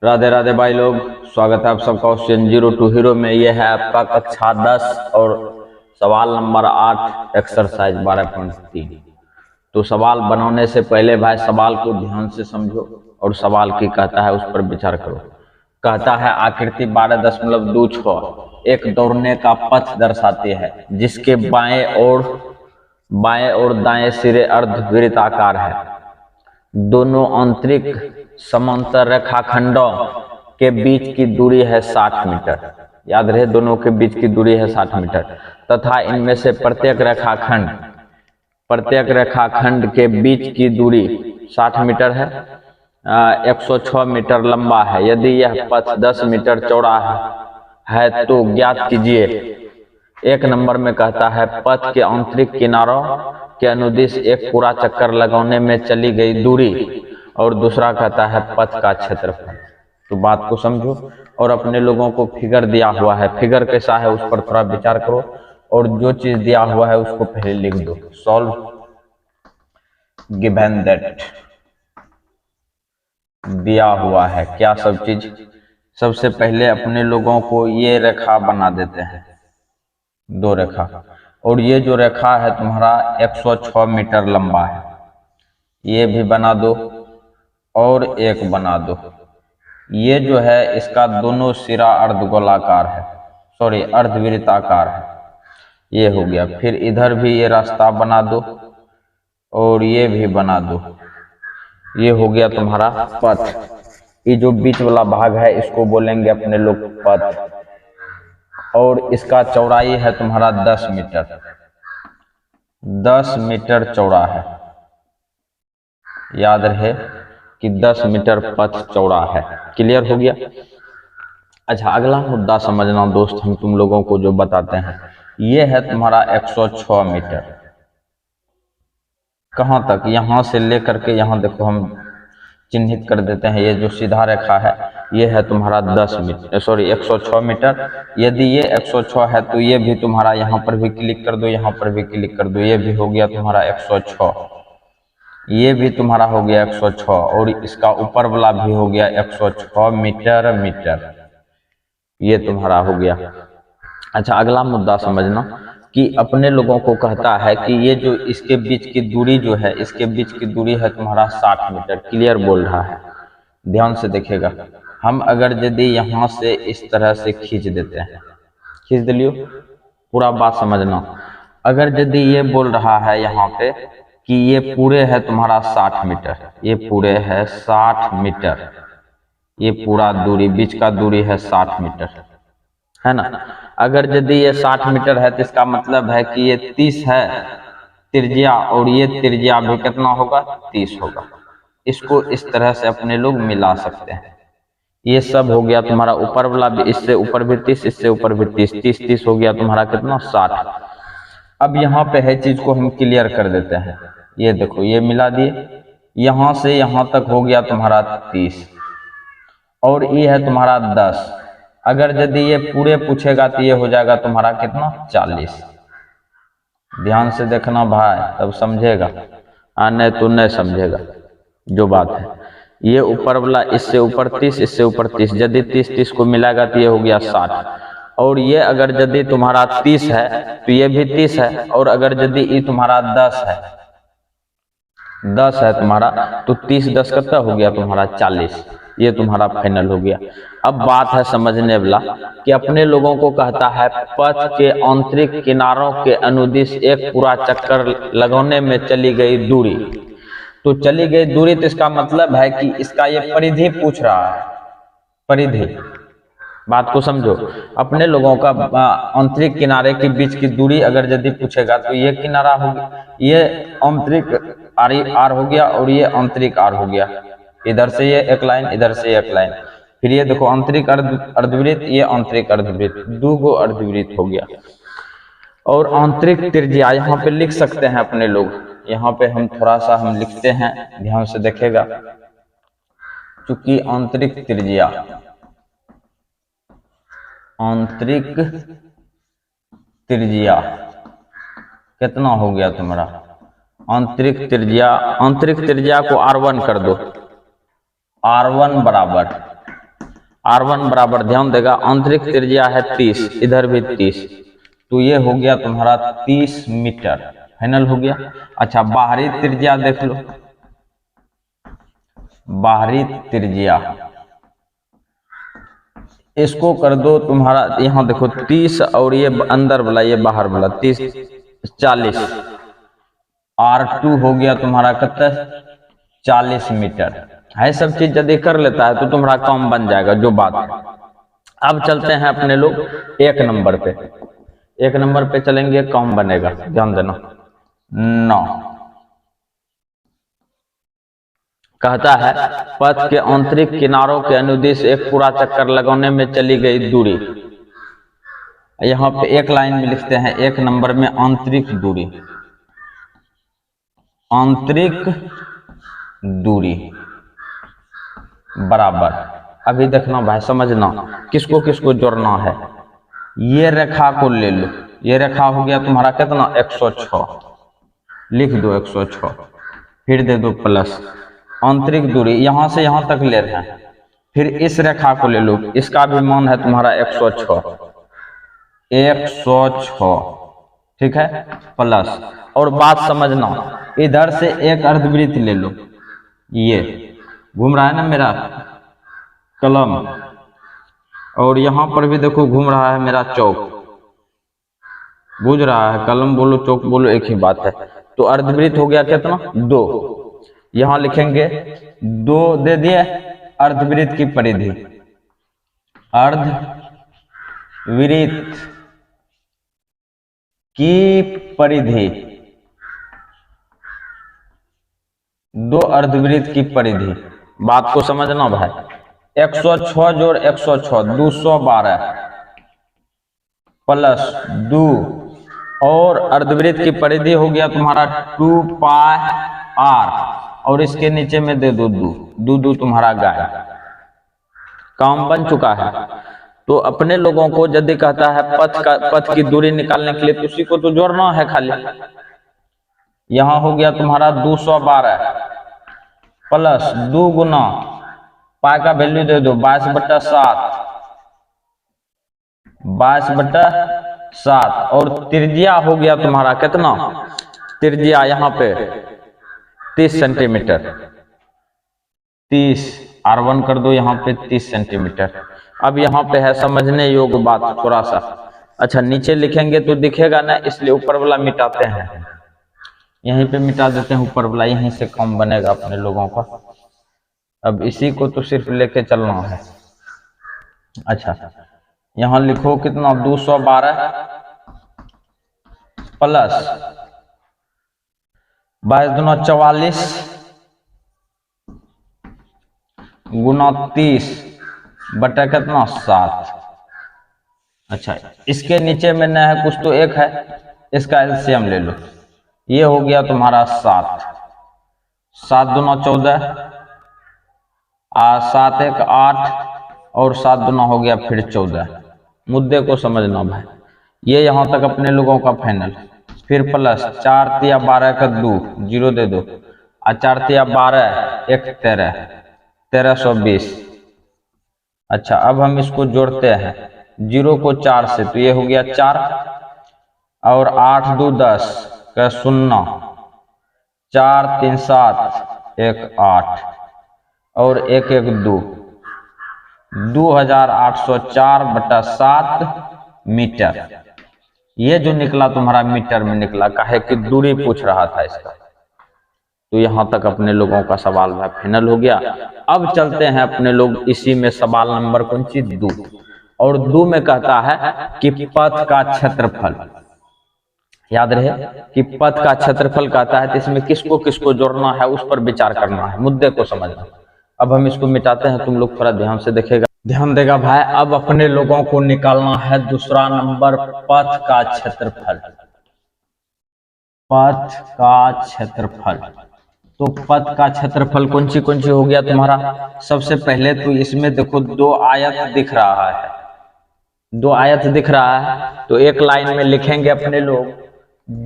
राधे राधे भाई लोग, स्वागत है आप सबका क्वेश्चन 0 टू हीरो में। ये है आपका कक्षा 10 और सवाल नंबर 8 एक्सरसाइज 12.3। तो सवाल बनाने से पहले भाई सवाल को ध्यान से समझो और सवाल की कहता है उस पर विचार करो। कहता है आकृति 12.26 एक दौड़ने का पथ दर्शाती है जिसके बाएं और दाएं सिरे अर्धवृत्ताकार है। दोनों आंतरिक समांतर रेखाखंडों के बीच की दूरी है 60 मीटर। याद रहे, दोनों के बीच की दूरी है 60 मीटर तथा इनमें से प्रत्येक रेखाखंड के बीच की दूरी 60 मीटर है। 106 मीटर लंबा है। यदि यह पथ 10 मीटर चौड़ा है तो ज्ञात कीजिए। एक नंबर में कहता है पथ के आंतरिक किनारों के अनुदिश एक पूरा चक्कर लगाने में चली गई दूरी, और दूसरा कहता है पथ का क्षेत्रफल। तो बात को समझो और अपने लोगों को फिगर दिया हुआ है, फिगर कैसा है उस पर थोड़ा विचार करो और जो चीज दिया हुआ है उसको पहले लिख दो। सॉल्व गिवन दैट दिया हुआ है क्या सब चीज। सबसे पहले अपने लोगों को ये रेखा बना देते हैं, 2 रेखा, और ये जो रेखा है तुम्हारा 106 मीटर लंबा है, ये भी बना दो और एक बना दो। ये जो है इसका दोनों सिरा अर्धगोलाकार है, सॉरी अर्धवृत्ताकार है। ये हो गया। फिर इधर भी ये रास्ता बना दो और ये भी बना दो। ये हो गया तुम्हारा पथ। ये जो बीच वाला भाग है इसको बोलेंगे अपने लोग पथ, और इसका चौड़ाई है तुम्हारा 10 मीटर। 10 मीटर चौड़ा है। याद रहे कि 10 मीटर पथ चौड़ा है। क्लियर हो गया। अच्छा, अगला मुद्दा समझना दोस्त, हम तुम लोगों को जो बताते हैं ये है तुम्हारा 106 मीटर। कहां तक? यहां से लेकर के यहां देखो, हम चिन्हित कर देते हैं। ये जो सीधा रेखा है ये है तुम्हारा 10 मीटर, सॉरी 106 मीटर। यदि ये 106 है तो ये भी तुम्हारा यहाँ पर भी क्लिक कर दो, यहाँ पर भी क्लिक कर दो। ये भी हो गया तुम्हारा 106, ये भी तुम्हारा हो गया 106, और इसका ऊपर वाला भी हो गया 106 मीटर। ये तुम्हारा हो गया। अच्छा, अगला मुद्दा समझना कि अपने लोगों को कहता है कि ये जो इसके बीच की दूरी जो है, इसके बीच की दूरी है तुम्हारा 60 मीटर। क्लियर बोल रहा है, ध्यान से देखिएगा। हम अगर यदि यहाँ से इस तरह से खींच देते हैं, खींच दिलियो, पूरा बात समझना। अगर यदि ये बोल रहा है यहाँ पे कि ये पूरे है तुम्हारा 60 मीटर, ये पूरे है 60 मीटर, ये पूरा दूरी बीच का दूरी है 60 मीटर, है ना। अगर यदि ये 60 मीटर है तो इसका मतलब है कि ये 30 है त्रिज्या, और ये त्रिज्या भी कितना होगा? 30 होगा। इसको इस तरह से अपने लोग मिला सकते हैं। ये सब हो गया तुम्हारा ऊपर वाला भी, इससे ऊपर भी 30, इससे ऊपर भी 30, 30 हो गया तुम्हारा कितना? 60। अब यहाँ पे है चीज को हम क्लियर कर देते हैं। ये देखो, ये मिला दिए, यहां से यहां तक हो गया तुम्हारा 30, और ये है तुम्हारा 10। अगर यदि ये पूरे पूछेगा तो ये हो जाएगा तुम्हारा कितना? 40। ध्यान से देखना भाई, तब समझेगा, नहीं तो नहीं समझेगा जो बात है। ये ऊपर वाला इससे ऊपर 30, इससे ऊपर 30, यदि 30 को मिलाएगा तो ये हो गया 60। और ये अगर यदि तुम्हारा 30 है तो ये भी 30 है, और अगर यदि ये तुम्हारा 10 है तुम्हारा, तो 30 10 कितना हो गया तुम्हारा? 40। ये तुम्हारा फाइनल हो गया। अब बात है समझने वाला कि अपने लोगों को कहता है पथ के आंतरिक किनारों के अनुदिश एक पूरा चक्कर लगाने में चली गई दूरी। तो चली गई दूरी, तो इसका मतलब है कि इसका ये परिधि पूछ रहा है, परिधि। बात को समझो। अपने लोगों का आंतरिक किनारे के बीच की दूरी अगर यदि पूछेगा तो ये किनारा हो गया, ये आंतरिक आर हो गया, और ये आंतरिक आर हो गया। इधर से ये एक लाइन, इधर से एक लाइन। फिर ये देखो आंतरिक अर्धवृत्त, ये आंतरिक अर्धवृत्त, 2 गो अर्धवृत्त हो गया। और आंतरिक त्रिज्या यहाँ पे लिख सकते हैं अपने लोग। यहाँ पे हम थोड़ा सा हम लिखते हैं, ध्यान से देखेगा। चूंकि आंतरिक त्रिज्या कितना हो गया तुम्हारा? आंतरिक त्रिज्या को R1 कर दो। R1 बराबर R1 बराबर, ध्यान देगा, आंतरिक त्रिज्या है 30, इधर भी 30, तो ये हो गया तुम्हारा 30 मीटर, फाइनल हो गया। अच्छा, बाहरी त्रिज्या देख लो, बाहरी त्रिज्या इसको कर दो तुम्हारा, यहाँ देखो 30 और ये अंदर वाला, ये बाहर वाला 30, 40, R2 हो गया तुम्हारा कितना, 40 मीटर है। सब चीज यदि कर लेता है तो तुम्हारा काम बन जाएगा, जो बात है। अब चलते हैं अपने लोग एक नंबर पे, एक नंबर पे चलेंगे, काम बनेगा, ध्यान देना। 9 कहता है पथ के आंतरिक किनारों के अनुदिश एक पूरा चक्कर लगाने में चली गई दूरी, यहाँ पे एक लाइन में लिखते हैं, एक नंबर में आंतरिक दूरी, आंतरिक दूरी बराबर, अभी देखना भाई, समझना किसको किसको जोड़ना है। ये रेखा को ले लो, ये रेखा हो गया तुम्हारा कितना, 106, लिख दो 106, फिर दे दो प्लस, आंतरिक दूरी यहां से यहां तक ले रहे हैं, फिर इस रेखा को ले लो, इसका भी मान है तुम्हारा 106, 106, ठीक है, प्लस, और बात समझना, इधर से एक अर्धवृत्त ले लो, ये घूम रहा है ना मेरा कलम, और यहां पर भी देखो घूम रहा है मेरा चौक, बुझ रहा है, कलम बोलो चौक बोलो एक ही बात है। तो अर्धवृत्त हो गया कितना, 2, यहां लिखेंगे 2 दे दिए, अर्धवृत्त की परिधि, अर्धवृत्त की परिधि, 2 अर्धवृत्त की परिधि, बात को समझना भाई। 106 जोड़ 106, 212 प्लस 2, और अर्धवृत्त की परिधि हो गया तुम्हारा 2 पाई r, और इसके नीचे में दे दो 2 तुम्हारा गाय, काम बन चुका है। तो अपने लोगों को यदि कहता है पथ की दूरी निकालने के लिए, तो उसी को तो जोड़ना है खाली। यहां हो गया तुम्हारा 212 प्लस 2 गुना पाई का वैल्यू दे दो 22/7, 22/7, और त्रिज्या हो गया तुम्हारा कितना, त्रिज्या यहाँ पे 30 सेंटीमीटर, 30 R1 कर दो यहाँ पे 30 सेंटीमीटर। अब यहाँ पे है समझने योग्य बात थोड़ा सा। अच्छा, नीचे लिखेंगे तो दिखेगा ना, इसलिए ऊपर वाला मिटाते हैं, यहीं पे मिटा देते हैं ऊपर वाला, यहीं से कम बनेगा अपने लोगों का। अब इसी को तो सिर्फ लेके चलना है। अच्छा, यहां लिखो कितना, 212 प्लस 22 दूना 44 गुना 30 बटा कितना, 7। अच्छा, इसके नीचे में न है कुछ तो एक है, इसका एलसीएम ले लो, ये हो गया तुम्हारा 7, 7 दूना 14, 7 1 8, और 7 दूना हो गया फिर 14। मुद्दे को समझना भाई, ये यहां तक अपने लोगों का फाइनल। फिर प्लस 4 तिया 12 का 2, 0 दे दो, 4 तिया 12 1 13, 1320। अच्छा, अब हम इसको जोड़ते हैं, 0 को 4 से, तो ये हो गया 4, और 8 2 10 का 0, 4 3 7 1 8, और 1 1 2, 2804/7 मीटर। ये जो निकला तुम्हारा मीटर में निकला, काहे की दूरी पूछ रहा था इसका। तो यहां तक अपने लोगों का सवाल भाई फाइनल हो गया। अब चलते हैं अपने लोग इसी में सवाल नंबर कौन सी, 2, और 2 में कहता है कि पथ का क्षेत्रफल, याद रहे कि पथ का क्षेत्रफल कहता है, तो इसमें किसको किसको जोड़ना है उस पर विचार करना है, मुद्दे को समझना। अब हम इसको मिटाते हैं, तुम लोग थोड़ा ध्यान से देखेगा, ध्यान देगा भाई। अब अपने लोगों को निकालना है दूसरा नंबर, पथ का क्षेत्रफल, पथ का क्षेत्रफल। तो पथ का क्षेत्रफल कौन सी हो गया तुम्हारा, सबसे पहले तो इसमें देखो 2 आयत दिख रहा है, 2 आयत दिख रहा है, तो एक लाइन में लिखेंगे अपने लोग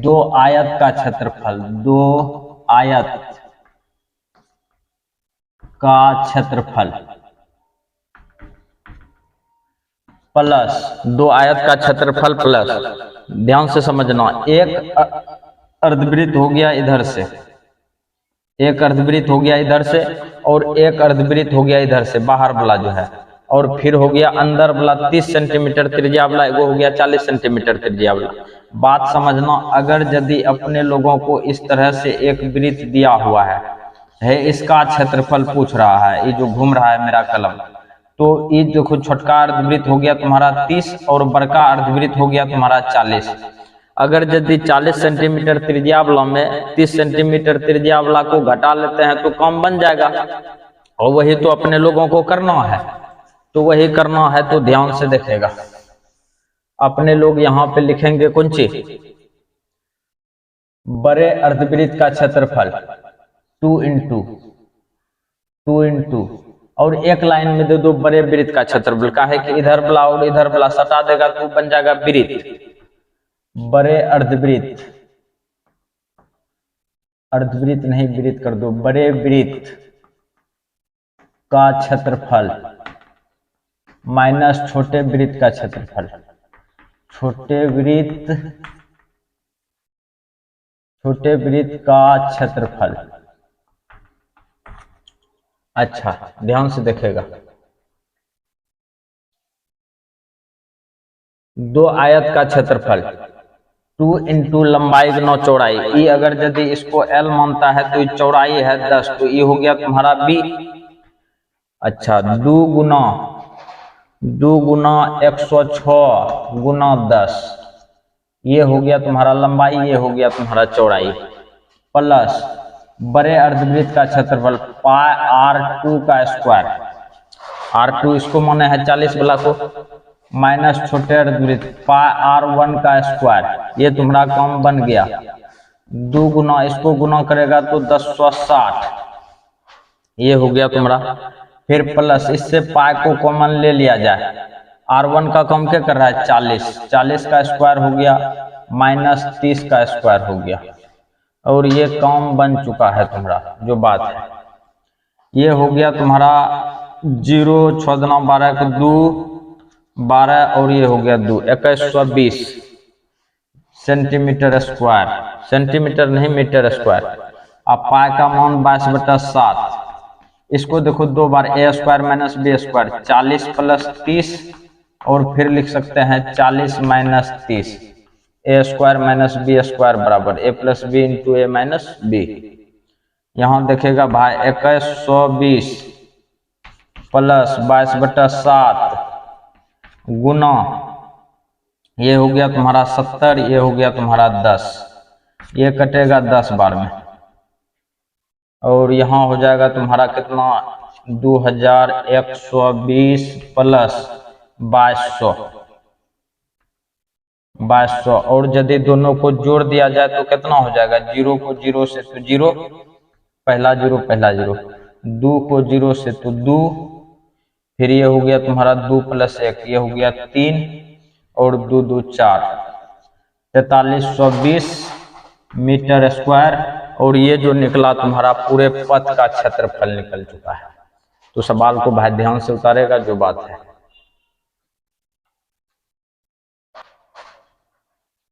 2 आयत का क्षेत्रफल, 2 आयत का क्षेत्रफल। प्लस 2 आयत का क्षेत्रफल प्लस, ध्यान से समझना, एक अर्धवृत्त हो गया इधर से, एक अर्धवृत्त हो गया इधर से, और एक अर्धवृत्त हो गया इधर से बाहर वाला जो है, और फिर हो गया अंदर वाला 30 सेंटीमीटर त्रिज्या वाला, वो हो गया 40 सेंटीमीटर त्रिज्या वाला। बात समझना, अगर यदि अपने लोगों को इस तरह से एक वृत्त दिया हुआ है इसका क्षेत्रफल पूछ रहा है, ये जो घूम रहा है मेरा कलम, तो ये देखो छोटका अर्धवृत्त हो गया तुम्हारा 30 और बड़का अर्धवृत्त हो गया तुम्हारा 40। अगर यदि 40 सेंटीमीटर त्रिज्या वाला में 30 सेंटीमीटर त्रिज्या वाला को घटा लेते हैं तो कम बन जाएगा, और वही तो अपने लोगों को करना है, तो वही करना है। तो ध्यान से देखेगा, अपने लोग यहाँ पे लिखेंगे कौन चीज, बड़े अर्धवृत्त का क्षेत्रफल 2 इंटू और एक लाइन में दे दो बड़े वृत्त का क्षेत्रफल, का है कि इधर वाला और इधर वाला सटा देगा तो बन जाएगा वृत्त, बड़े अर्धवृत्त, अर्धवृत्त नहीं वृत्त कर दो, बड़े वृत्त का क्षेत्रफल माइनस छोटे वृत्त का क्षेत्रफल, छोटे वृत्त का क्षेत्रफल। अच्छा ध्यान से देखेगा, 2 आयत का क्षेत्रफल 2 इंटू लंबाई गुना चौड़ाई, ये अगर यदि इसको L मानता है तो ये चौड़ाई है 10, तो ये हो गया तुम्हारा B। अच्छा 2 गुना 106 गुना 10, ये हो गया तुम्हारा लंबाई, ये हो गया तुम्हारा चौड़ाई, प्लस बड़े अर्धवृत्त का क्षेत्रफल पाई R2 का स्क्वायर, R2 इसको माने है 40 वाला को, माइनस छोटे अर्धवृत्त पाई R1 का स्क्वायर, ये तुम्हारा काम बन गया। 2 गुना इसको गुना करेगा तो 1060, ये हो गया तुम्हारा। फिर प्लस इससे पाई को कॉमन ले लिया जाए, R1 का काम क्या कर रहा है 40 का स्क्वायर हो गया माइनस 30 का स्क्वायर हो गया, और ये काम बन चुका है तुम्हारा जो बात है। ये हो गया तुम्हारा 0 6 दुना 12 को 2 12, और ये हो गया 2 2120 सेंटीमीटर स्क्वायर, सेंटीमीटर नहीं मीटर स्क्वायर। अब पाई का मान 22/7, इसको देखो 2 बार a square minus b square, 40 plus 30, और फिर लिख सकते हैं 40 minus 30, a square minus b square बराबर a plus b into a minus b. यहाँ देखेगा भाई 2120 प्लस 22/7 गुना, ये हो गया तुम्हारा 70, ये हो गया तुम्हारा 10, ये कटेगा 10 बार में, और यहाँ हो जाएगा तुम्हारा कितना 2120 प्लस 2200, और यदि दोनों को जोड़ दिया जाए तो कितना हो जाएगा, 0 को 0 से तो 0, पहला 0 पहला 0, 2 को 0 से तो 2, फिर ये हो गया तुम्हारा 2 प्लस 1, ये हो गया 3, और 2 2 4, 4320 मीटर स्क्वायर, और ये जो निकला तुम्हारा पूरे पथ का क्षेत्रफल निकल चुका है। तो सवाल को भाई ध्यान से उतारेगा जो बात है।